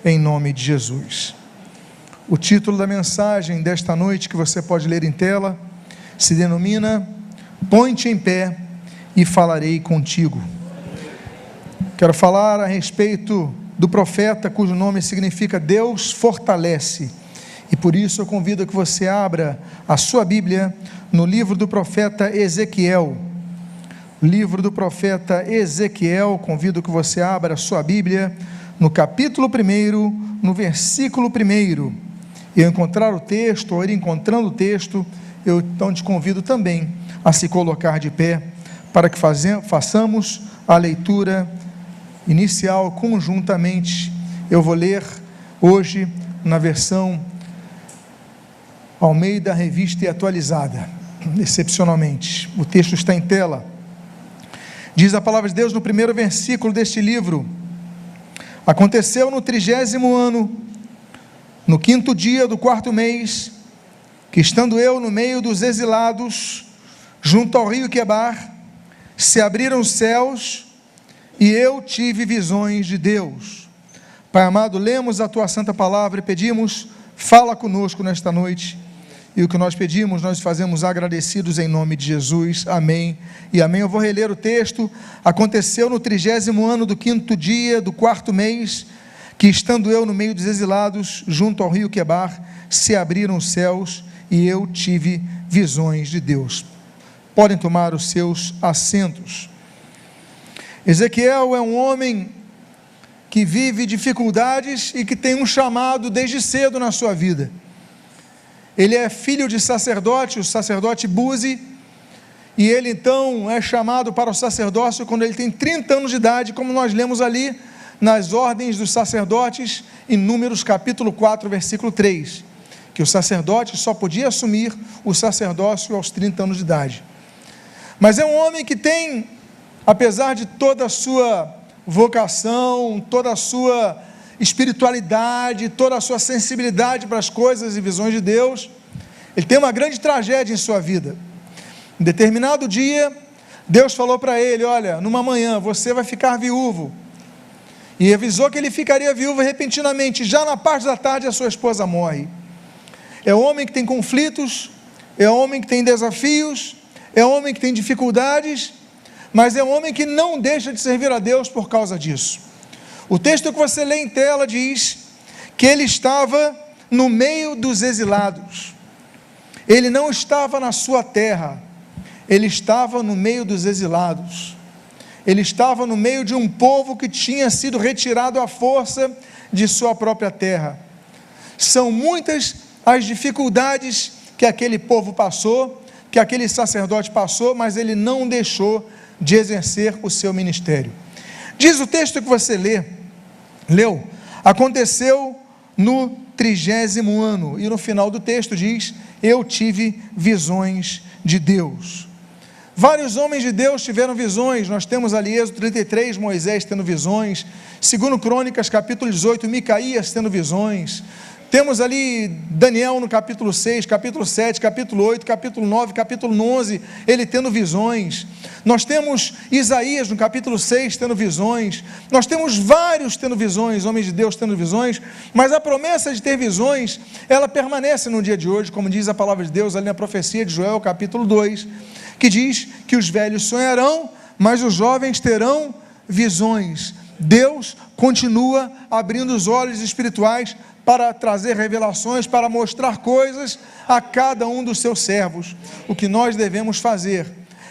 em nome de Jesus. O título da mensagem desta noite, que você pode ler em tela, se denomina Põe-te em pé e falarei contigo. Quero falar a respeito do profeta cujo nome significa Deus fortalece, e por isso eu convido a que você abra a sua Bíblia no livro do profeta Ezequiel. Livro do profeta Ezequiel, convido que você abra a sua Bíblia no capítulo 1, no versículo 1. Eu encontrar o texto, ou ir encontrando o texto, eu então te convido também a se colocar de pé, para que façamos a leitura inicial conjuntamente. Eu vou ler hoje na versão Almeida Revista e Atualizada, excepcionalmente. O texto está em tela. Diz a palavra de Deus no primeiro versículo deste livro: aconteceu no 30º ano, no 5º dia do 4º mês, que estando eu no meio dos exilados, junto ao rio Quebar, se abriram os céus, e eu tive visões de Deus. Pai amado, lemos a tua santa palavra e pedimos, fala conosco nesta noite, e o que nós pedimos, nós fazemos agradecidos em nome de Jesus, amém e amém. Eu vou reler o texto. Aconteceu no 30º ano do 5º dia do 4º mês, que estando eu no meio dos exilados, junto ao rio Quebar, se abriram os céus, e eu tive visões de Deus. Podem tomar os seus assentos. Ezequiel é um homem que vive dificuldades e que tem um chamado desde cedo na sua vida. Ele é filho de sacerdote, o sacerdote Buzi, e ele então é chamado para o sacerdócio quando ele tem 30 anos de idade, como nós lemos ali nas ordens dos sacerdotes, em Números capítulo 4, versículo 3, que o sacerdote só podia assumir o sacerdócio aos 30 anos de idade. Mas é um homem que tem, apesar de toda a sua vocação, toda a sua espiritualidade, toda a sua sensibilidade para as coisas e visões de Deus, ele tem uma grande tragédia em sua vida. Em determinado dia, Deus falou para ele: olha, numa manhã você vai ficar viúvo, e avisou que ele ficaria viúvo repentinamente. Já na parte da tarde a sua esposa morre. É um homem que tem conflitos, é um homem que tem desafios, é um homem que tem dificuldades, mas é um homem que não deixa de servir a Deus por causa disso. O texto que você lê em tela diz que ele estava no meio dos exilados. Ele não estava na sua terra, ele estava no meio dos exilados. Ele estava no meio de um povo que tinha sido retirado à força de sua própria terra. São muitas as dificuldades que aquele povo passou, que aquele sacerdote passou, mas ele não deixou de exercer o seu ministério. Diz o texto que você leu, aconteceu no 30º ano, e no final do texto diz: eu tive visões de Deus. Vários homens de Deus tiveram visões. Nós temos ali Êxodo 33, Moisés tendo visões, 2 Crônicas capítulo 18, Micaías tendo visões. Temos ali Daniel no capítulo 6, capítulo 7, capítulo 8, capítulo 9, capítulo 11, ele tendo visões. Nós temos Isaías no capítulo 6 tendo visões. Nós temos vários tendo visões, homens de Deus tendo visões, mas a promessa de ter visões, ela permanece no dia de hoje, como diz a palavra de Deus ali na profecia de Joel, capítulo 2, que diz que os velhos sonharão, mas os jovens terão visões. Deus continua abrindo os olhos espirituais para trazer revelações, para mostrar coisas a cada um dos seus servos. O que nós devemos fazer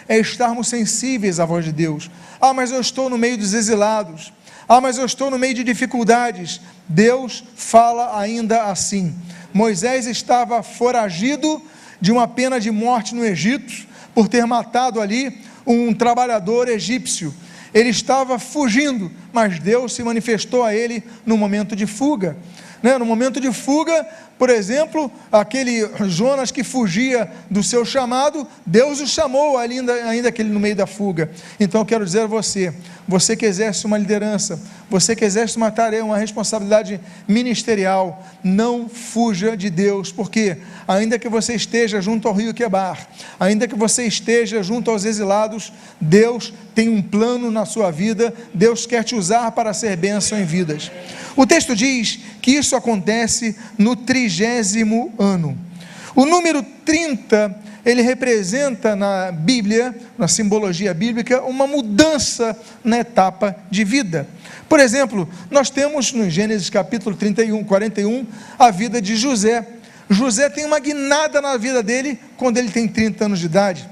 é estarmos sensíveis à voz de Deus. Ah, mas eu estou no meio dos exilados. Ah, mas eu estou no meio de dificuldades. Deus fala ainda assim. Moisés estava foragido de uma pena de morte no Egito, por ter matado ali um trabalhador egípcio. Ele estava fugindo, mas Deus se manifestou a ele no momento de fuga. No momento de fuga, por exemplo, aquele Jonas que fugia do seu chamado, Deus o chamou ainda aquele no meio da fuga. Então eu quero dizer a você que exerce uma liderança, você que exerce uma tarefa, uma responsabilidade ministerial, não fuja de Deus, porque ainda que você esteja junto ao rio Quebar, ainda que você esteja junto aos exilados, Deus tem um plano na sua vida, Deus quer te usar para ser bênção em vidas. O texto diz que isso acontece no 30º ano. O número 30, ele representa na Bíblia, na simbologia bíblica, uma mudança na etapa de vida. Por exemplo, nós temos no Gênesis capítulo 41, a vida de José. José tem uma guinada na vida dele quando ele tem 30 anos de idade.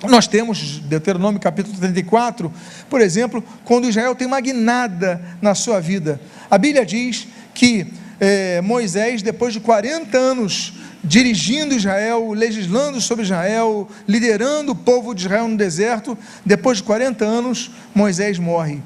Nós temos Deuteronômio capítulo 34, por exemplo, quando Israel tem uma guinada na sua vida. A Bíblia diz que Moisés, depois de 40 anos dirigindo Israel, legislando sobre Israel, liderando o povo de Israel no deserto, depois de 40 anos, Moisés morre.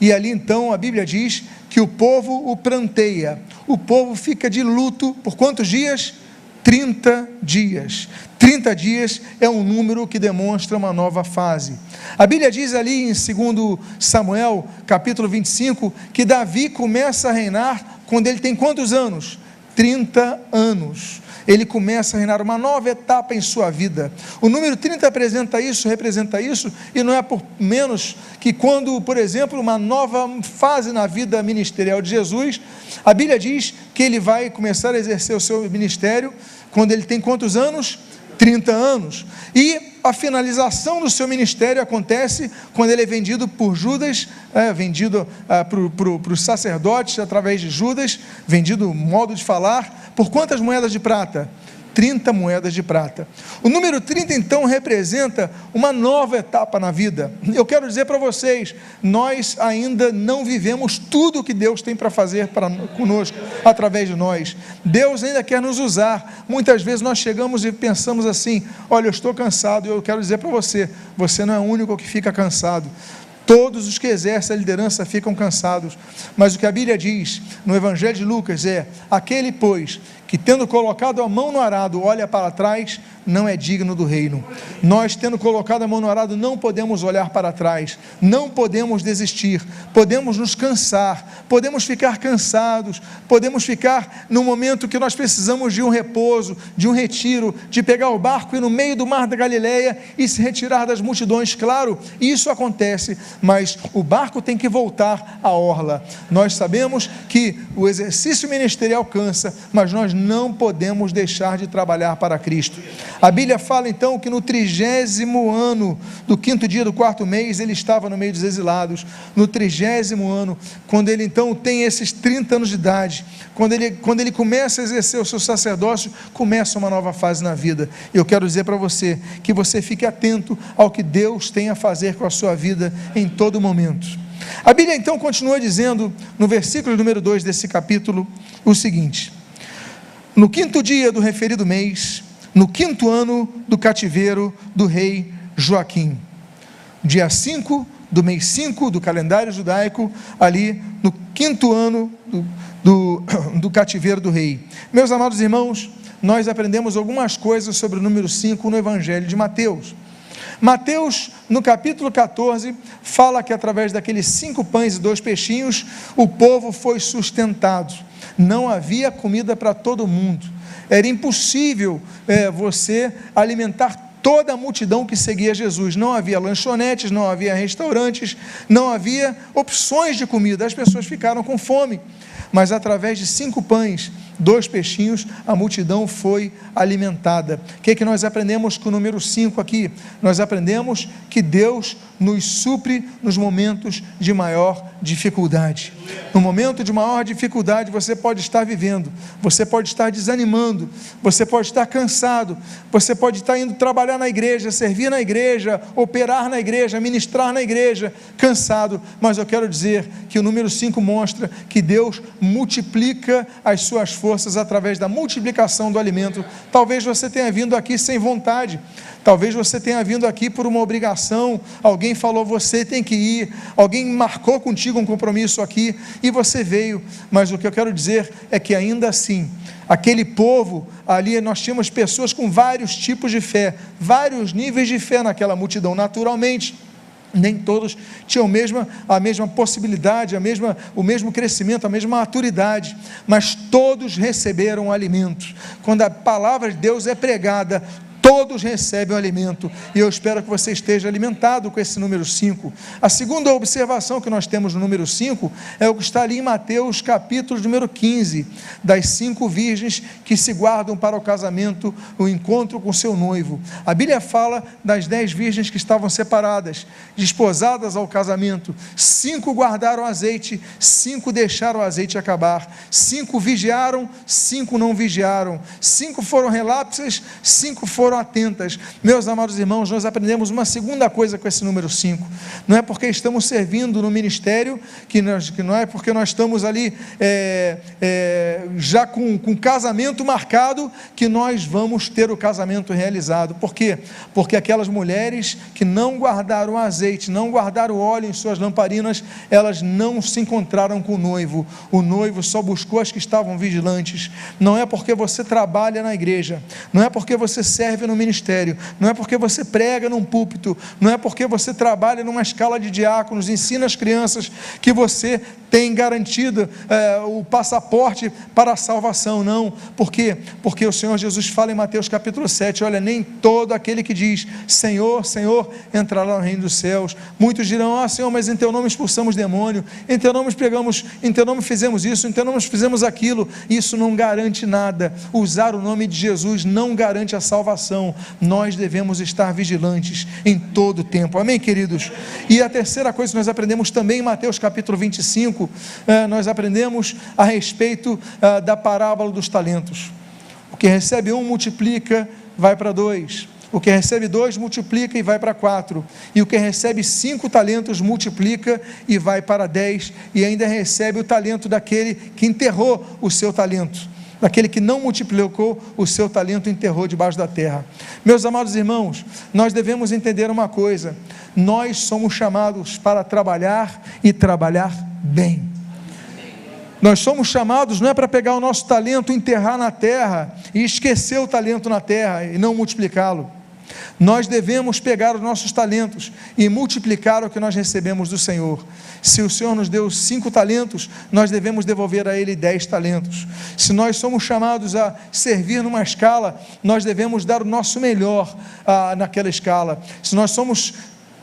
E ali então a Bíblia diz que o povo o pranteia, o povo fica de luto por quantos dias? 30 dias. 30 dias é um número que demonstra uma nova fase. A Bíblia diz ali em 2 Samuel, capítulo 25, que Davi começa a reinar quando ele tem quantos anos? 30 anos. Ele começa a reinar uma nova etapa em sua vida. O número 30 representa isso, e não é por menos que quando, por exemplo, uma nova fase na vida ministerial de Jesus, a Bíblia diz que ele vai começar a exercer o seu ministério quando ele tem quantos anos? 30 anos. E a finalização do seu ministério acontece quando ele é vendido por Judas, vendido para os sacerdotes através de Judas, vendido modo de falar, por quantas moedas de prata? 30 moedas de prata. O número 30 então representa uma nova etapa na vida. Eu quero dizer para vocês, nós ainda não vivemos tudo o que Deus tem para fazer conosco, através de nós. Deus ainda quer nos usar. Muitas vezes nós chegamos e pensamos assim: olha, eu estou cansado. Eu quero dizer para você, você não é o único que fica cansado. Todos os que exercem a liderança ficam cansados, mas o que a Bíblia diz no Evangelho de Lucas é: aquele, pois, que tendo colocado a mão no arado, olha para trás, não é digno do reino. Nós, tendo colocado a mão no arado, não podemos olhar para trás, não podemos desistir, podemos nos cansar, podemos ficar cansados, podemos ficar no momento que nós precisamos de um repouso, de um retiro, de pegar o barco e ir no meio do mar da Galileia e se retirar das multidões. Claro, isso acontece, mas o barco tem que voltar à orla. Nós sabemos que o exercício ministerial cansa, mas nós não podemos deixar de trabalhar para Cristo. A Bíblia fala então que no 30º ano do 5º dia do 4º mês, ele estava no meio dos exilados. No 30º ano, quando ele então tem esses 30 anos de idade, quando ele começa a exercer o seu sacerdócio, começa uma nova fase na vida. Eu quero dizer para você, que você fique atento ao que Deus tem a fazer com a sua vida em todo momento. A Bíblia então continua dizendo, no versículo número 2 desse capítulo, o seguinte: no 5º dia do referido mês, no 5º ano do cativeiro do rei Joaquim, dia 5 do mês 5 do calendário judaico, ali no 5º ano do cativeiro do rei. Meus amados irmãos, nós aprendemos algumas coisas sobre o número 5 no Evangelho de Mateus. Mateus, no capítulo 14, fala que através daqueles 5 pães e 2 peixinhos, o povo foi sustentado. Não havia comida para todo mundo. Era impossível você alimentar toda a multidão que seguia Jesus. Não havia lanchonetes, não havia restaurantes, não havia opções de comida. As pessoas ficaram com fome. Mas através de 5 pães, 2 peixinhos, a multidão foi alimentada. O que nós aprendemos com o número 5 aqui? Nós aprendemos que Deus nos supre nos momentos de maior dificuldade. No momento de maior dificuldade você pode estar vivendo, você pode estar desanimando, você pode estar cansado, você pode estar indo trabalhar na igreja, servir na igreja, operar na igreja, ministrar na igreja, cansado, mas eu quero dizer que o número 5 mostra que Deus multiplica as suas forças através da multiplicação do alimento. Talvez você tenha vindo aqui sem vontade, talvez você tenha vindo aqui por uma obrigação, alguém falou, você tem que ir, alguém marcou contigo um compromisso aqui, e você veio, mas o que eu quero dizer é que ainda assim, aquele povo, ali nós tínhamos pessoas com vários tipos de fé, vários níveis de fé naquela multidão, naturalmente, nem todos tinham a mesma possibilidade, o mesmo crescimento, a mesma maturidade, mas todos receberam alimento. Quando a palavra de Deus é pregada, Todos recebem o alimento, e eu espero que você esteja alimentado com esse número 5. A segunda observação que nós temos no número 5 é o que está ali em Mateus capítulo número 15, das 5 virgens que se guardam para o casamento, o encontro com seu noivo. A Bíblia fala das 10 virgens que estavam separadas, desposadas ao casamento. 5 guardaram azeite, 5 deixaram o azeite acabar, 5 vigiaram, 5 não vigiaram, 5 foram relapsas, 5 foram atentas. Meus amados irmãos, nós aprendemos uma segunda coisa com esse número 5. Não é porque estamos servindo no ministério, que não é porque nós estamos ali já com casamento marcado, que nós vamos ter o casamento realizado. Por quê? Porque aquelas mulheres que não guardaram azeite, não guardaram óleo em suas lamparinas, elas não se encontraram com o noivo só buscou as que estavam vigilantes. Não é porque você trabalha na igreja, não é porque você serve no ministério, não é porque você prega num púlpito, não é porque você trabalha numa escala de diáconos, ensina as crianças, que você tem garantido o passaporte para a salvação. Não. Por quê? Porque o Senhor Jesus fala em Mateus capítulo 7, olha, nem todo aquele que diz Senhor, Senhor, entrará no reino dos céus. Muitos dirão, Senhor, mas em teu nome expulsamos demônio, em teu nome pregamos, em teu nome fizemos isso, em teu nome fizemos aquilo. Isso não garante nada. Usar o nome de Jesus não garante a salvação. Nós devemos estar vigilantes em todo o tempo. Amém, queridos? E a terceira coisa que nós aprendemos também em Mateus capítulo 25, nós aprendemos a respeito da parábola dos talentos. O que recebe 1 multiplica, vai para 2. O que recebe 2 multiplica e vai para 4. E o que recebe 5 talentos multiplica e vai para 10. E ainda recebe o talento daquele que enterrou o seu talento. Daquele que não multiplicou o seu talento, enterrou debaixo da terra. Meus amados irmãos, nós devemos entender uma coisa: nós somos chamados para trabalhar e trabalhar bem. Nós somos chamados não é para pegar o nosso talento, enterrar na terra e esquecer o talento na terra e não multiplicá-lo. Nós devemos pegar os nossos talentos e multiplicar o que nós recebemos do Senhor. Se o Senhor nos deu 5 talentos, nós devemos devolver a Ele 10 talentos. Se nós somos chamados a servir numa escala, nós devemos dar o nosso melhor naquela escala. Se nós somos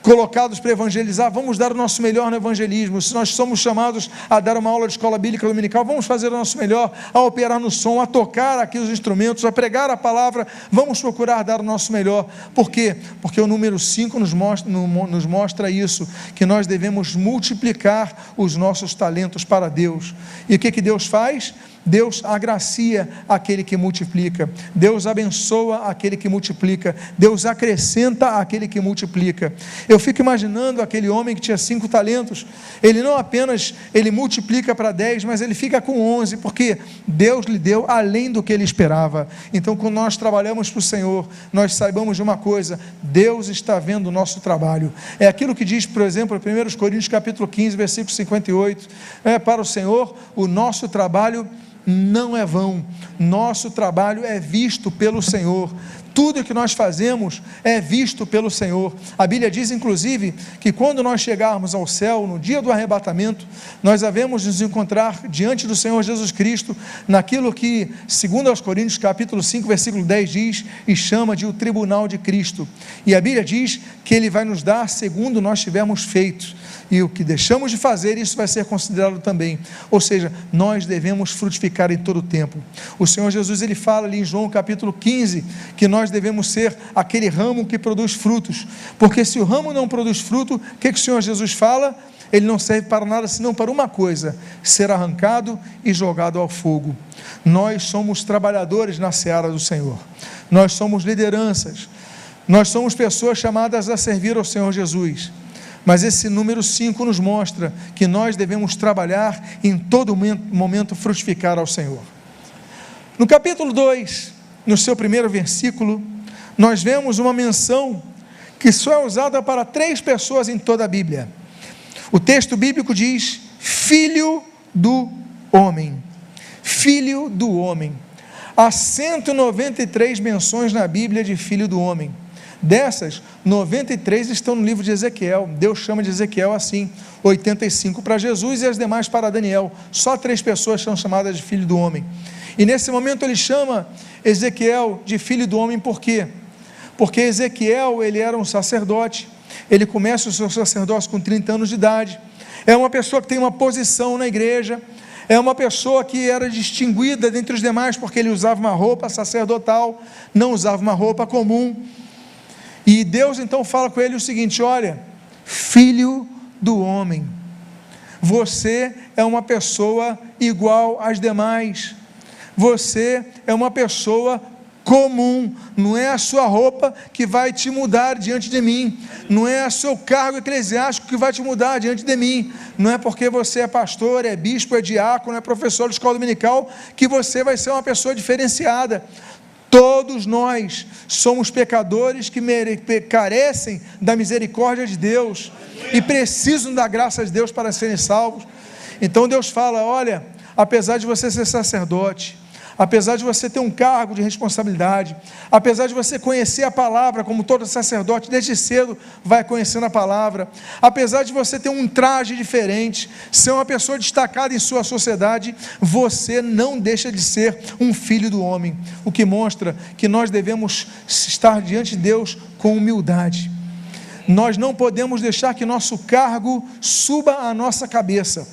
colocados para evangelizar, vamos dar o nosso melhor no evangelismo. Se nós somos chamados a dar uma aula de escola bíblica dominical, vamos fazer o nosso melhor, a operar no som, a tocar aqui os instrumentos, a pregar a palavra, vamos procurar dar o nosso melhor. Por quê? Porque o número 5 nos mostra isso, que nós devemos multiplicar os nossos talentos para Deus. E o que Deus faz? Deus agracia aquele que multiplica, Deus abençoa aquele que multiplica, Deus acrescenta aquele que multiplica. Eu fico imaginando aquele homem que tinha 5 talentos, ele não apenas multiplica para 10, mas ele fica com 11, porque Deus lhe deu além do que ele esperava. Então, quando nós trabalhamos para o Senhor, nós saibamos de uma coisa: Deus está vendo o nosso trabalho. É aquilo que diz, por exemplo, em 1 Coríntios capítulo 15, versículo 58, para o Senhor, o nosso trabalho não é vão, nosso trabalho é visto pelo Senhor. Tudo que nós fazemos é visto pelo Senhor. A Bíblia diz, inclusive, que quando nós chegarmos ao céu, no dia do arrebatamento, nós havemos de nos encontrar diante do Senhor Jesus Cristo, naquilo que, segundo aos Coríntios, capítulo 5, versículo 10, diz, e chama de o tribunal de Cristo. E a Bíblia diz que Ele vai nos dar segundo nós tivermos feito. E o que deixamos de fazer, isso vai ser considerado também. Ou seja, nós devemos frutificar em todo o tempo. O Senhor Jesus, Ele fala ali em João capítulo 15, que nós devemos ser aquele ramo que produz frutos, porque se o ramo não produz fruto, o que o Senhor Jesus fala? Ele não serve para nada senão para uma coisa: ser arrancado e jogado ao fogo. Nós somos trabalhadores na seara do Senhor, nós somos lideranças, nós somos pessoas chamadas a servir ao Senhor Jesus. Mas esse número 5 nos mostra que nós devemos trabalhar em todo momento frutificar ao Senhor. No capítulo 2, no seu primeiro versículo, nós vemos uma menção que só é usada para 3 pessoas em toda a Bíblia. O texto bíblico diz: filho do homem. Filho do homem. Há 193 menções na Bíblia de filho do homem. Dessas, 93 estão no livro de Ezequiel. Deus chama de Ezequiel assim, 85 para Jesus e as demais para Daniel. Só 3 pessoas são chamadas de filho do homem. E nesse momento ele chama Ezequiel de filho do homem, por quê? porque Ezequiel, ele era um sacerdote, ele começa o seu sacerdócio com 30 anos de idade, é uma pessoa que tem uma posição na igreja, é uma pessoa que era distinguida dentre os demais, porque ele usava uma roupa sacerdotal, não usava uma roupa comum, e Deus então fala com ele o seguinte: olha, filho do homem, você é uma pessoa igual às demais, você é uma pessoa comum, não é a sua roupa que vai te mudar diante de mim, não é o seu cargo eclesiástico que vai te mudar diante de mim, não é porque você é pastor, é bispo, é diácono, é professor de escola dominical, que você vai ser uma pessoa diferenciada. Todos nós somos pecadores que carecem da misericórdia de Deus e precisam da graça de Deus para serem salvos. Então Deus fala: olha, apesar de você ser sacerdote, apesar de você ter um cargo de responsabilidade, apesar de você conhecer a palavra, como todo sacerdote desde cedo vai conhecendo a palavra, apesar de você ter um traje diferente, ser uma pessoa destacada em sua sociedade, você não deixa de ser um filho do homem, o que mostra que nós devemos estar diante de Deus com humildade. Nós não podemos deixar que nosso cargo suba à nossa cabeça,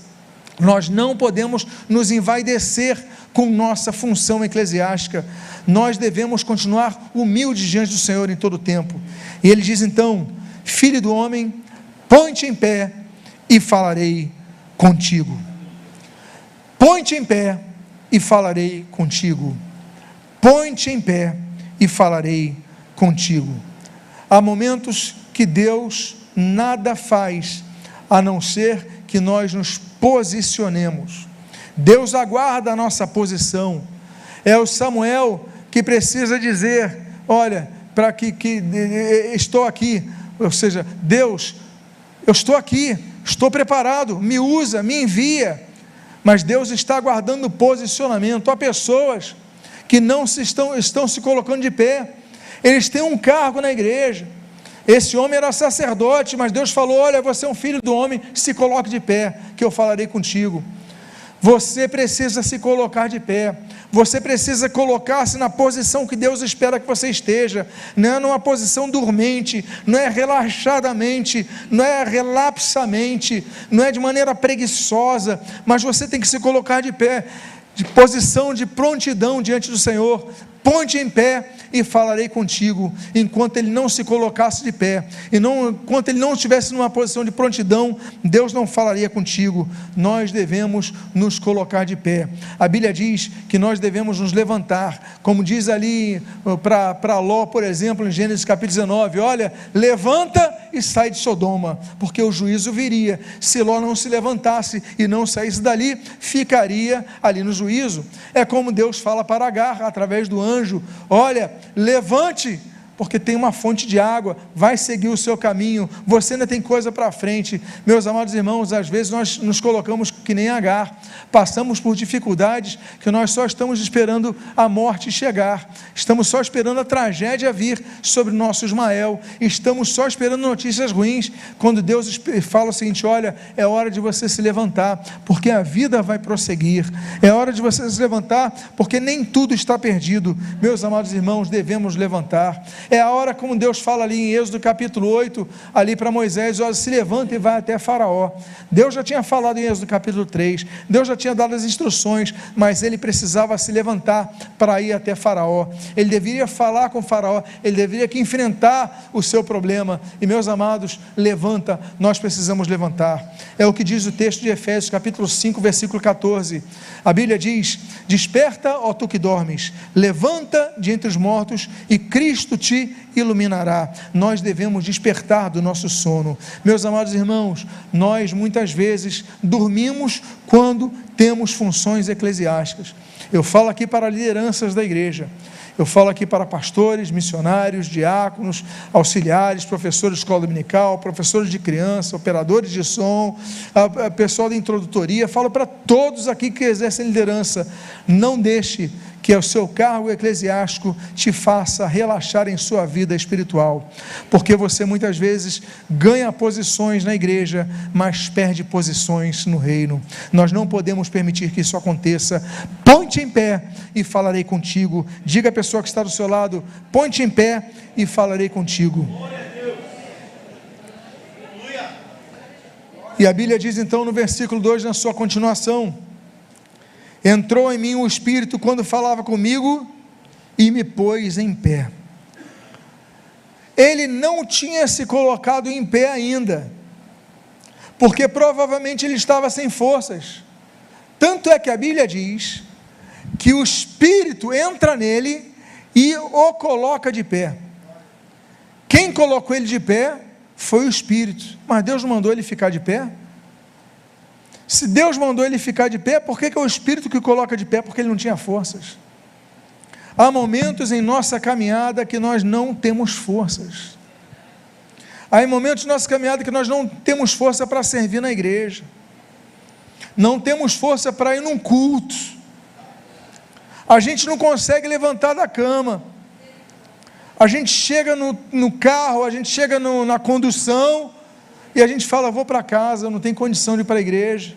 nós não podemos nos envaidecer com nossa função eclesiástica, nós devemos continuar humildes diante do Senhor em todo o tempo. E ele diz então: filho do homem, põe-te em pé e falarei contigo. Põe-te em pé e falarei contigo. Põe-te em pé e falarei contigo. Há momentos que Deus nada faz a não ser que nós nos posicionemos. Deus aguarda a nossa posição. É o Samuel que precisa dizer: olha, para que estou aqui, ou seja, Deus, eu estou aqui, estou preparado, me usa, me envia. Mas Deus está aguardando o posicionamento. Há pessoas que não estão se colocando de pé, eles têm um cargo na igreja, esse homem era sacerdote, mas Deus falou: olha, você é um filho do homem, se coloque de pé, que eu falarei contigo. Você precisa se colocar de pé, você precisa colocar-se na posição que Deus espera que você esteja, não é numa posição dormente, não é relaxadamente, não é relapsamente, não é de maneira preguiçosa, mas você tem que se colocar de pé, de posição de prontidão diante do Senhor. Põe-te em pé e falarei contigo. Enquanto ele não se colocasse de pé, enquanto ele não estivesse numa posição de prontidão, Deus não falaria contigo. Nós devemos nos colocar de pé. A Bíblia diz que nós devemos nos levantar, como diz ali para Ló, por exemplo, em Gênesis capítulo 19, olha, levanta e sai de Sodoma, porque o juízo viria. Se Ló não se levantasse e não saísse dali, ficaria ali no juízo. É como Deus fala para Agar, através do anjo: olha, levante, porque tem uma fonte de água, vai seguir o seu caminho, você ainda tem coisa para frente. Meus amados irmãos, às vezes nós nos colocamos que nem Agar, passamos por dificuldades que nós só estamos esperando a morte chegar, estamos só esperando a tragédia vir sobre o nosso Ismael, estamos só esperando notícias ruins, quando Deus fala o seguinte: olha, é hora de você se levantar, porque a vida vai prosseguir, é hora de você se levantar, porque nem tudo está perdido. Meus amados irmãos, devemos levantar. É a hora, como Deus fala ali em Êxodo capítulo 8, ali para Moisés: olha, se levanta e vai até Faraó. Deus já tinha falado em Êxodo capítulo 3, Deus já tinha dado as instruções, mas ele precisava se levantar para ir até Faraó. Ele deveria falar com Faraó, ele deveria que enfrentar o seu problema. E meus amados, levanta, nós precisamos levantar. É o que diz o texto de Efésios capítulo 5, versículo 14. A Bíblia diz: desperta, ó tu que dormes, levanta de entre os mortos e Cristo te iluminará. Nós devemos despertar do nosso sono. Meus amados irmãos, nós muitas vezes dormimos quando temos funções eclesiásticas. Eu falo aqui para lideranças da igreja, eu falo aqui para pastores, missionários, diáconos, auxiliares, professores de escola dominical, professores de criança, operadores de som, pessoal da introdutoria. Falo para todos aqui que exercem liderança: não deixe que o seu cargo eclesiástico te faça relaxar em sua vida espiritual, porque você muitas vezes ganha posições na igreja, mas perde posições no reino. Nós não podemos permitir que isso aconteça. Ponte em pé e falarei contigo. Diga à pessoa que está do seu lado: ponte em pé e falarei contigo. E a Bíblia diz então no versículo 2, na sua continuação: entrou em mim o Espírito quando falava comigo e me pôs em pé. Ele não tinha se colocado em pé ainda, porque provavelmente ele estava sem forças. Tanto é que a Bíblia diz que o Espírito entra nele e o coloca de pé. Quem colocou ele de pé foi o Espírito. Mas Deus não mandou ele ficar de pé? Se Deus mandou ele ficar de pé, por que é o Espírito que o coloca de pé? Porque ele não tinha forças. Há momentos em nossa caminhada que nós não temos forças. Há momentos em nossa caminhada que nós não temos força para servir na igreja. Não temos força para ir num culto. A gente não consegue levantar da cama. A gente chega no carro, a gente chega na condução, e a gente fala: vou para casa, eu não tenho condição de ir para a igreja,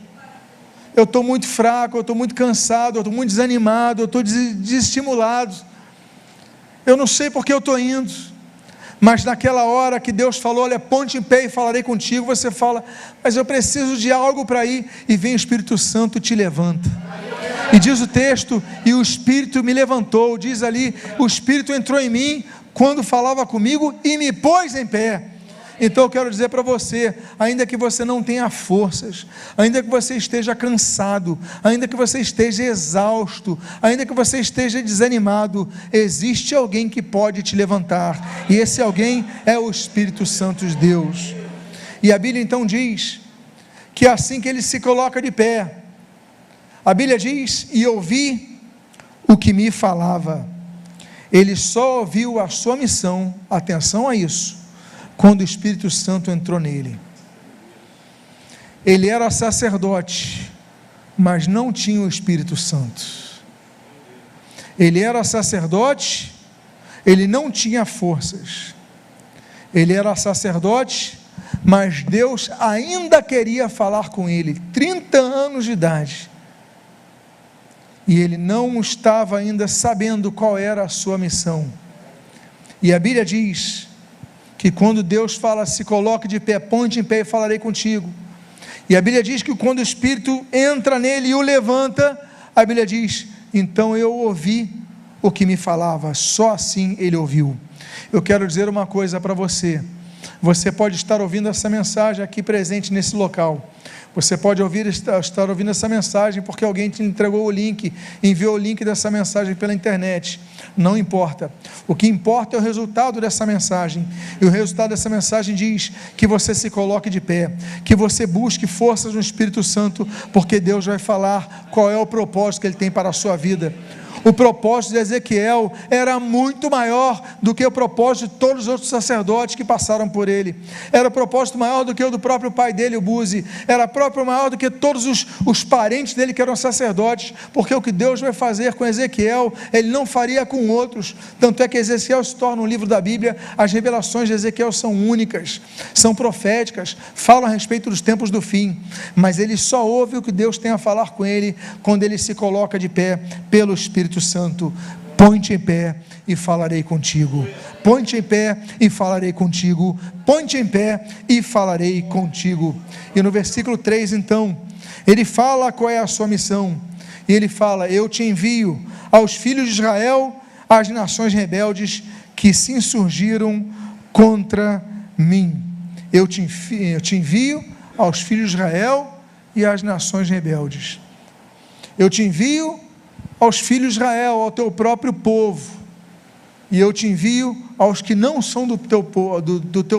eu estou muito fraco, eu estou muito cansado, eu estou muito desanimado, eu estou desestimulado, eu não sei porque eu estou indo. Mas naquela hora que Deus falou: olha, ponte em pé e falarei contigo, você fala: mas eu preciso de algo para ir, e vem o Espírito Santo e te levanta. E diz o texto: e o Espírito me levantou. Diz ali: o Espírito entrou em mim quando falava comigo e me pôs em pé. Então eu quero dizer para você, ainda que você não tenha forças, ainda que você esteja cansado, ainda que você esteja exausto, ainda que você esteja desanimado, existe alguém que pode te levantar, e esse alguém é o Espírito Santo de Deus. E a Bíblia então diz que assim que ele se coloca de pé, a Bíblia diz: e ouvi o que me falava. Ele só ouviu a sua missão, atenção a isso, quando o Espírito Santo entrou nele. Ele era sacerdote, mas não tinha o Espírito Santo. Ele era sacerdote, ele não tinha forças. Ele era sacerdote, mas Deus ainda queria falar com ele, 30 anos de idade. E ele não estava ainda sabendo qual era a sua missão. E a Bíblia diz que quando Deus fala: se coloque de pé, ponte em pé e falarei contigo. E a Bíblia diz que quando o Espírito entra nele e o levanta, a Bíblia diz: então eu ouvi o que me falava. Só assim ele ouviu. Eu quero dizer uma coisa para você. Você pode estar ouvindo essa mensagem aqui presente nesse local. Você pode estar ouvindo essa mensagem porque alguém te entregou o link, enviou o link dessa mensagem pela internet. Não importa. O que importa é o resultado dessa mensagem. E o resultado dessa mensagem diz que você se coloque de pé, que você busque forças no Espírito Santo, porque Deus vai falar qual é o propósito que Ele tem para a sua vida. O propósito de Ezequiel era muito maior do que o propósito de todos os outros sacerdotes que passaram por ele. Era um propósito maior do que o do próprio pai dele, o Buzi. Era próprio maior do que todos os parentes dele que eram sacerdotes, porque o que Deus vai fazer com Ezequiel, Ele não faria com outros. Tanto é que Ezequiel se torna um livro da Bíblia. As revelações de Ezequiel são únicas, são proféticas, falam a respeito dos tempos do fim, mas ele só ouve o que Deus tem a falar com ele quando ele se coloca de pé pelo Espírito Santo. Ponte em pé e falarei contigo. Ponte em pé e falarei contigo. Ponte em pé e falarei contigo. E no versículo 3 então, ele fala qual é a sua missão. E ele fala: eu te envio aos filhos de Israel, às nações rebeldes que se insurgiram contra mim. Eu te envio aos filhos de Israel e às nações rebeldes. Eu te envio aos filhos de Israel, ao teu próprio povo, e eu te envio aos que não são do teu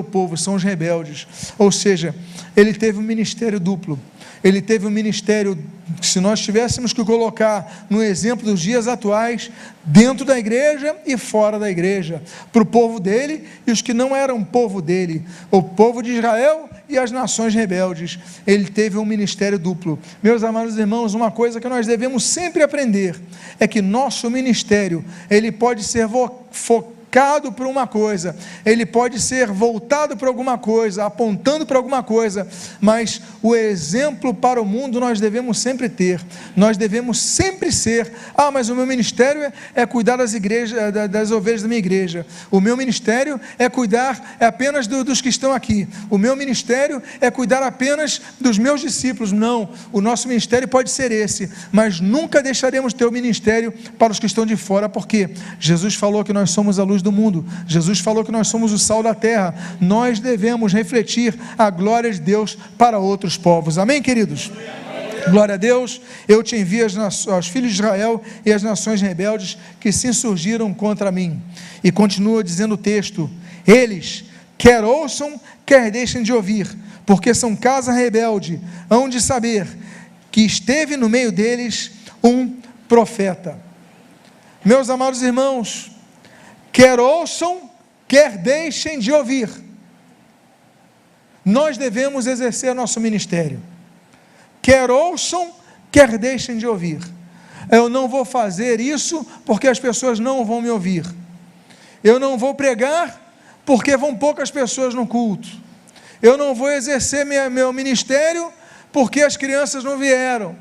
povo, são os rebeldes. Ou seja, ele teve um ministério duplo. Ele teve um ministério, se nós tivéssemos que colocar no exemplo dos dias atuais, dentro da igreja e fora da igreja, para o povo dele e os que não eram povo dele, o povo de Israel e as nações rebeldes. Ele teve um ministério duplo. Meus amados irmãos, uma coisa que nós devemos sempre aprender é que nosso ministério, ele pode ser focado para uma coisa, ele pode ser voltado para alguma coisa, apontando para alguma coisa, mas o exemplo para o mundo nós devemos sempre ter, nós devemos sempre ser, mas o meu ministério é cuidar das igrejas, das ovelhas da minha igreja, o meu ministério é cuidar apenas dos que estão aqui, o meu ministério é cuidar apenas dos meus discípulos. Não, o nosso ministério pode ser esse, mas nunca deixaremos ter o ministério para os que estão de fora, porque Jesus falou que nós somos a luz do mundo, Jesus falou que nós somos o sal da terra, nós devemos refletir a glória de Deus para outros povos. Amém, queridos? Glória a Deus. Eu te envio aos filhos de Israel e às nações rebeldes que se insurgiram contra mim. E continua dizendo o texto: eles quer ouçam, quer deixem de ouvir, porque são casa rebelde, hão de saber que esteve no meio deles um profeta. Meus amados irmãos, quer ouçam, quer deixem de ouvir, nós devemos exercer nosso ministério, quer ouçam, quer deixem de ouvir. Eu não vou fazer isso porque as pessoas não vão me ouvir, eu não vou pregar porque vão poucas pessoas no culto, eu não vou exercer meu ministério porque as crianças não vieram,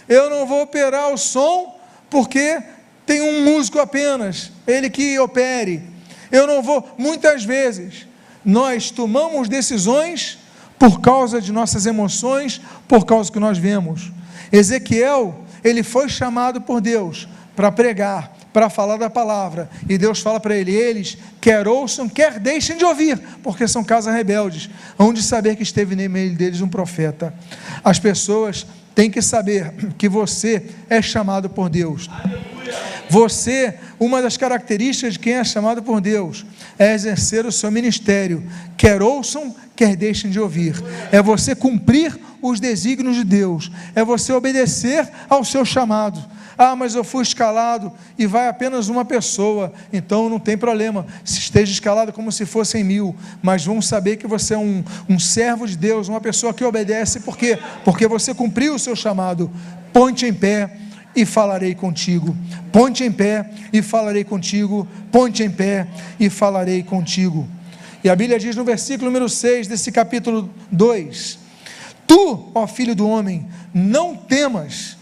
eu não vou operar o som porque tem um músico apenas, ele que opere, eu não vou. Muitas vezes nós tomamos decisões por causa de nossas emoções, por causa do que nós vemos. Ezequiel, ele foi chamado por Deus para pregar, para falar da palavra, e Deus fala para ele: eles quer ouçam, quer deixem de ouvir, porque são casa rebeldes, hão de saber que esteve no meio deles um profeta. As pessoas têm que saber que você é chamado por Deus. Você, uma das características de quem é chamado por Deus, é exercer o seu ministério, quer ouçam, quer deixem de ouvir, é você cumprir os desígnios de Deus, é você obedecer ao seu chamado. Mas eu fui escalado e vai apenas uma pessoa, então não tem problema, se esteja escalado como se fossem 1000, mas vamos saber que você é um servo de Deus, uma pessoa que obedece, porque você cumpriu o seu chamado. Ponte em pé e falarei contigo, ponte em pé e falarei contigo, ponte em pé e falarei contigo. E a Bíblia diz no versículo número 6 desse capítulo 2, tu, ó filho do homem, não temas,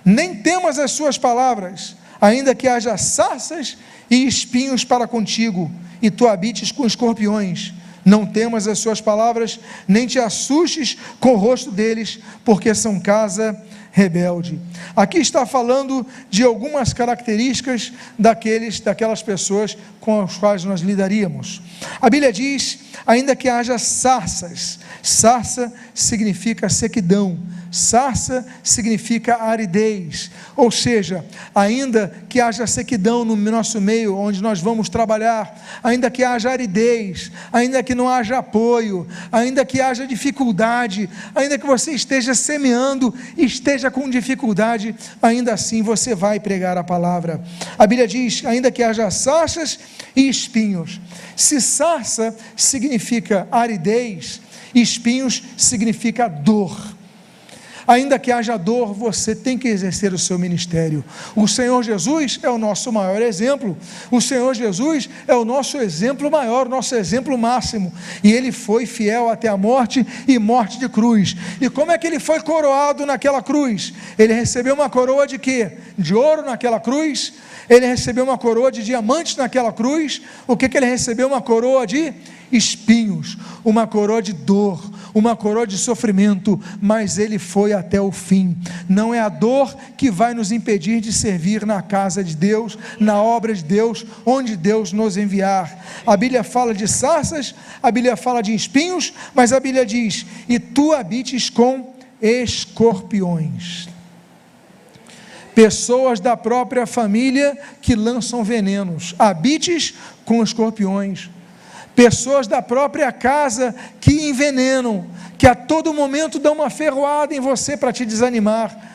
nem temas as suas palavras, ainda que haja sarças e espinhos para contigo, e tu habites com escorpiões, não temas as suas palavras, nem te assustes com o rosto deles, porque são casa rebelde. Aqui está falando de algumas características daquelas pessoas com as quais nós lidaríamos. A Bíblia diz, ainda que haja sarças, sarça significa sequidão, sarça significa aridez, ou seja, ainda que haja sequidão no nosso meio, onde nós vamos trabalhar, ainda que haja aridez, ainda que não haja apoio, ainda que haja dificuldade, ainda que você esteja semeando e esteja com dificuldade, ainda assim você vai pregar a palavra. A Bíblia diz, ainda que haja sarças e espinhos. Se sarça significa aridez, espinhos significa dor. Ainda que haja dor, você tem que exercer o seu ministério. O Senhor Jesus é o nosso maior exemplo, o Senhor Jesus é o nosso exemplo maior, nosso exemplo máximo, e Ele foi fiel até a morte, e morte de cruz. E como é que Ele foi coroado naquela cruz? Ele recebeu uma coroa de quê? De ouro naquela cruz? Ele recebeu uma coroa de diamantes naquela cruz? O que Ele recebeu? Uma coroa de espinhos, uma coroa de dor, uma coroa de sofrimento, mas Ele foi até o fim. Não é a dor que vai nos impedir de servir na casa de Deus, na obra de Deus, onde Deus nos enviar. A Bíblia fala de sarças, a Bíblia fala de espinhos, mas a Bíblia diz, e tu habites com escorpiões. Pessoas da própria família que lançam venenos, habites com escorpiões. pessoas da própria casa que envenenam, que a todo momento dão uma ferroada em você para te desanimar.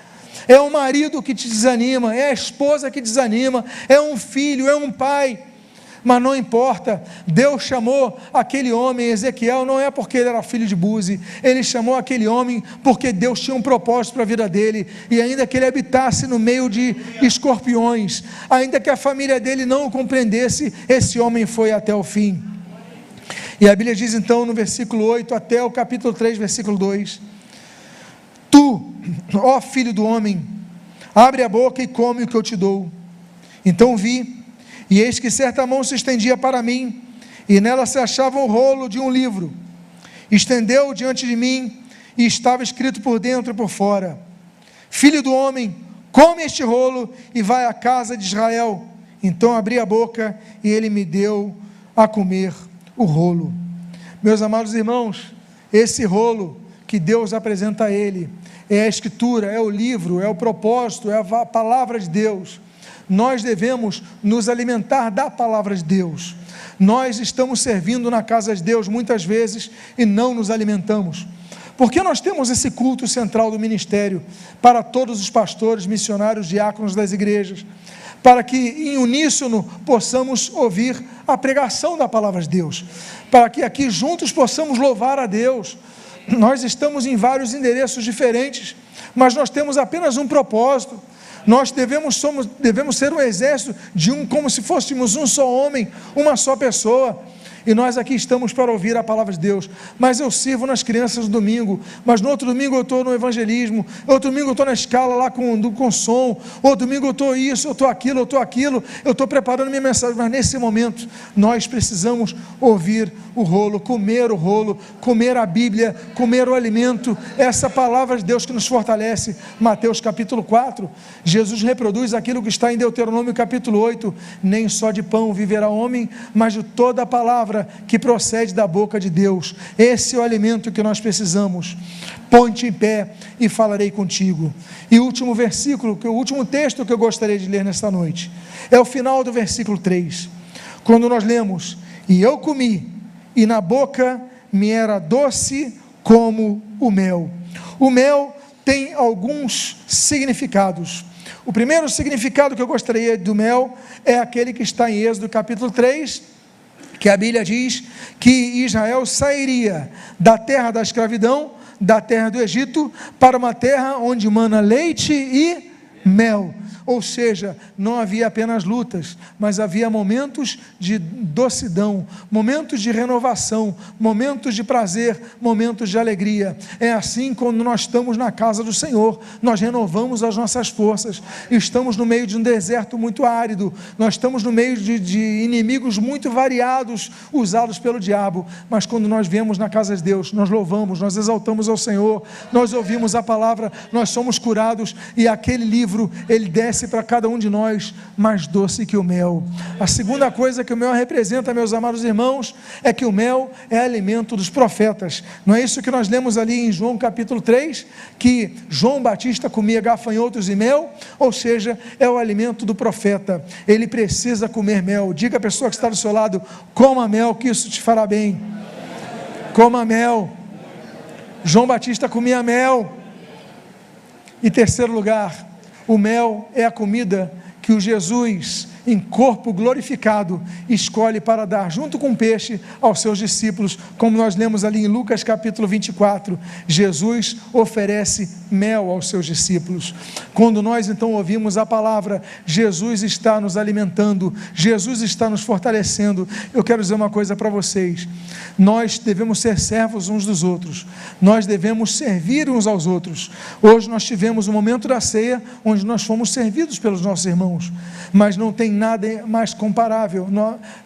É o marido que te desanima, é a esposa que desanima, é um filho, é um pai. Mas não importa, Deus chamou aquele homem, Ezequiel, não é porque ele era filho de Buzi, ele chamou aquele homem porque Deus tinha um propósito para a vida dele, e ainda que ele habitasse no meio de escorpiões, ainda que a família dele não o compreendesse, esse homem foi até o fim. E a Bíblia diz então no versículo 8 até o capítulo 3, versículo 2: Tu, ó filho do homem, abre a boca e come o que eu te dou. Então vi, e eis que certa mão se estendia para mim, e nela se achava o rolo de um livro. Estendeu diante de mim, e estava escrito por dentro e por fora: Filho do homem, come este rolo, e vai à casa de Israel. Então abri a boca, e ele me deu a comer o rolo. Meus amados irmãos, esse rolo que Deus apresenta a ele, é a escritura, é o livro, é o propósito, é a palavra de Deus. Nós devemos nos alimentar da palavra de Deus. Nós estamos servindo na casa de Deus muitas vezes e não nos alimentamos. Porque nós temos esse culto central do ministério para todos os pastores, missionários, diáconos das igrejas, para que em uníssono possamos ouvir a pregação da palavra de Deus, para que aqui juntos possamos louvar a Deus. Nós estamos em vários endereços diferentes, mas nós temos apenas um propósito. Nós devemos ser um exército como se fôssemos um só homem, uma só pessoa. E nós aqui estamos para ouvir a palavra de Deus. Mas eu sirvo nas crianças no domingo, mas no outro domingo eu estou no evangelismo, outro domingo eu estou na escala lá com som, outro domingo eu estou isso, eu estou aquilo, eu estou preparando minha mensagem. Mas nesse momento nós precisamos ouvir o rolo, comer a Bíblia, comer o alimento, essa palavra de Deus que nos fortalece. Mateus capítulo 4, Jesus reproduz aquilo que está em Deuteronômio capítulo 8: nem só de pão viverá o homem, mas de toda a palavra que procede da boca de Deus. Esse é o alimento que nós precisamos. Põe-te em pé e falarei contigo. E o último versículo, o último texto que eu gostaria de ler nesta noite, é o final do versículo 3, quando nós lemos: e eu comi, e na boca me era doce como o mel. O mel tem alguns significados. O primeiro significado que eu gostaria do mel é aquele que está em Êxodo capítulo 3, que a Bíblia diz que Israel sairia da terra da escravidão, da terra do Egito, para uma terra onde mana leite e mel. Ou seja, não havia apenas lutas, mas havia momentos de docidão, momentos de renovação, momentos de prazer, momentos de alegria. É assim quando nós estamos na casa do Senhor, nós renovamos as nossas forças. Estamos no meio de um deserto muito árido, nós estamos no meio de inimigos muito variados, usados pelo diabo, mas quando nós viemos na casa de Deus, nós louvamos, nós exaltamos ao Senhor, nós ouvimos a palavra, nós somos curados, e aquele livro, ele desce para cada um de nós mais doce que o mel. A segunda coisa que o mel representa, meus amados irmãos, é que o mel é alimento dos profetas. Não é isso que nós lemos ali em João capítulo 3, que João Batista comia gafanhotos e mel? Ou seja, é o alimento do profeta. Ele precisa comer mel. Diga à pessoa que está do seu lado: coma mel, que isso te fará bem. Coma mel. João Batista comia mel. Em terceiro lugar, o mel é a comida que o Jesus, em corpo glorificado, escolhe para dar junto com o peixe aos seus discípulos, como nós lemos ali em Lucas capítulo 24, Jesus oferece mel aos seus discípulos. Quando nós então ouvimos a palavra, Jesus está nos alimentando, Jesus está nos fortalecendo. Eu quero dizer uma coisa para vocês: nós devemos ser servos uns dos outros, nós devemos servir uns aos outros. Hoje nós tivemos o momento da ceia, onde nós fomos servidos pelos nossos irmãos, mas não tem nada mais comparável,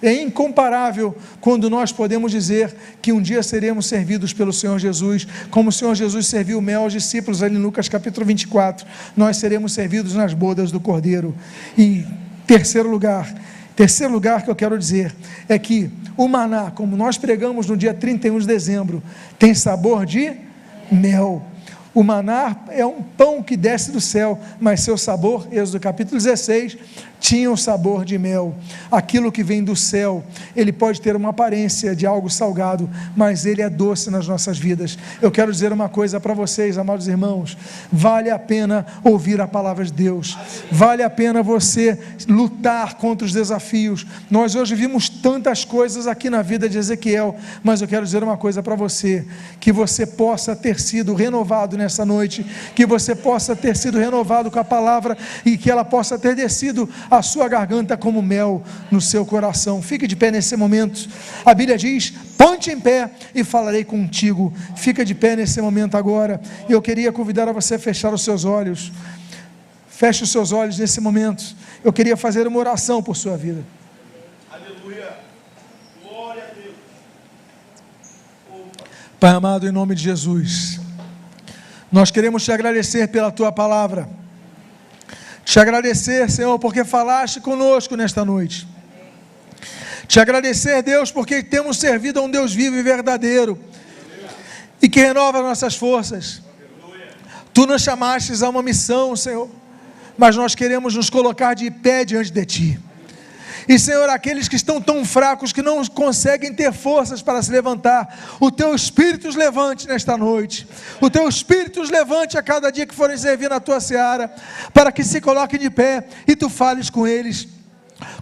é incomparável quando nós podemos dizer que um dia seremos servidos pelo Senhor Jesus, como o Senhor Jesus serviu mel aos discípulos ali em Lucas capítulo 24, nós seremos servidos nas bodas do Cordeiro. E terceiro lugar que eu quero dizer é que o maná, como nós pregamos no dia 31 de dezembro, tem sabor de mel. O maná é um pão que desce do céu, mas seu sabor, Êxodo capítulo 16, tinha o sabor de mel. Aquilo que vem do céu, ele pode ter uma aparência de algo salgado, mas ele é doce nas nossas vidas. Eu quero dizer uma coisa para vocês, amados irmãos: vale a pena ouvir a palavra de Deus, vale a pena você lutar contra os desafios. Nós hoje vimos tantas coisas aqui na vida de Ezequiel, mas eu quero dizer uma coisa para você: que você possa ter sido renovado nessa noite, que você possa ter sido renovado com a palavra, e que ela possa ter descido a sua garganta como mel no seu coração. Fique de pé nesse momento. A Bíblia diz: ponte em pé e falarei contigo. Fica de pé nesse momento agora. Eu queria convidar a você a fechar os seus olhos. Feche os seus olhos nesse momento. Eu queria fazer uma oração por sua vida. Aleluia. Glória a Deus. Pai amado, em nome de Jesus, nós queremos te agradecer pela tua palavra. Te agradecer, Senhor, porque falaste conosco nesta noite. Te agradecer, Deus, porque temos servido a um Deus vivo e verdadeiro, e que renova nossas forças. Tu nos chamastes a uma missão, Senhor, mas nós queremos nos colocar de pé diante de Ti. E, Senhor, aqueles que estão tão fracos que não conseguem ter forças para se levantar, o Teu Espírito os levante nesta noite. O Teu Espírito os levante a cada dia que forem servir na Tua seara, para que se coloquem de pé e Tu fales com eles,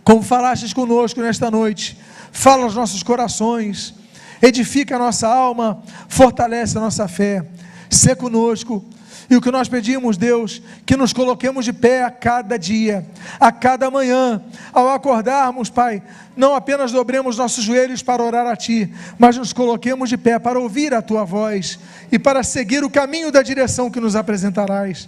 como falastes conosco nesta noite. Fala aos nossos corações, edifica a nossa alma, fortalece a nossa fé. Sê conosco. E o que nós pedimos, Deus, que nos coloquemos de pé a cada dia, a cada manhã, ao acordarmos, Pai, não apenas dobremos nossos joelhos para orar a Ti, mas nos coloquemos de pé para ouvir a Tua voz e para seguir o caminho da direção que nos apresentarás.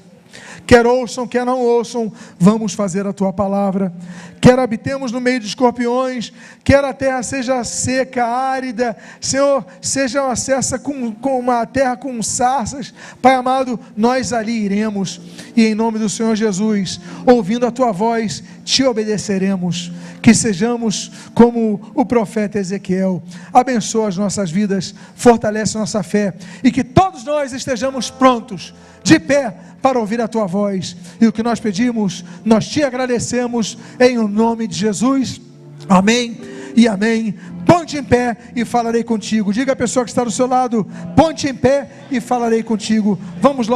Quer ouçam, quer não ouçam, vamos fazer a Tua palavra. Quer habitemos no meio de escorpiões, quer a terra seja seca, árida, Senhor, seja acessa com uma terra com sarças, Pai amado, nós ali iremos, e em nome do Senhor Jesus, ouvindo a Tua voz, Te obedeceremos. Que sejamos como o profeta Ezequiel. Abençoa as nossas vidas, fortalece nossa fé, e que todos nós estejamos prontos, de pé, para ouvir a Tua voz. E o que nós pedimos, nós Te agradecemos, em o nome de Jesus. Amém e amém. Ponte em pé e falarei contigo. Diga à pessoa que está do seu lado: ponte em pé e falarei contigo. Vamos lá.